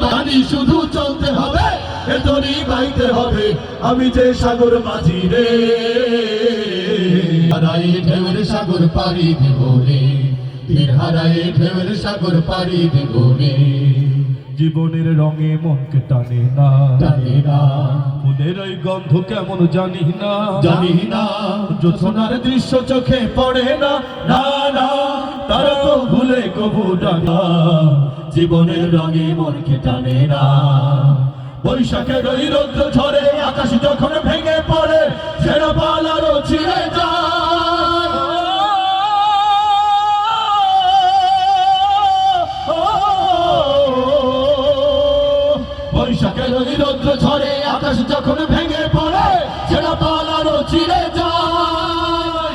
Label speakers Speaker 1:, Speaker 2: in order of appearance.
Speaker 1: বাণী শুধু চলতে হবে, এ তরি গাইতে হবে, আমি যে সাগর মাঝি রে। হারাই ঢেউয়ের সাগর পাড়ি দিব রে, তীর হারাই ঢেউয়ের সাগর পাড়ি দিব রে।
Speaker 2: জীবনের রঙে মনকে টানে না,
Speaker 1: জানি না,
Speaker 2: ফুলের ওই গন্ধ কেমন জানি না,
Speaker 1: জানি না,
Speaker 2: জোছনার দৃশ্য চোখে পড়ে না, না না, তারা তো ভুলে কবু ডানা।
Speaker 1: জীবনের রঙে মনকে টানে না। বৈশাখের ওই রৌদ্র ঝরে আকাশ যখন ভেঙে পড়ে, ছেঁড়া পাল আরো ছিঁড়ে যায়। বৈশাখের ওই রৌদ্র ঝরে আকাশ যখন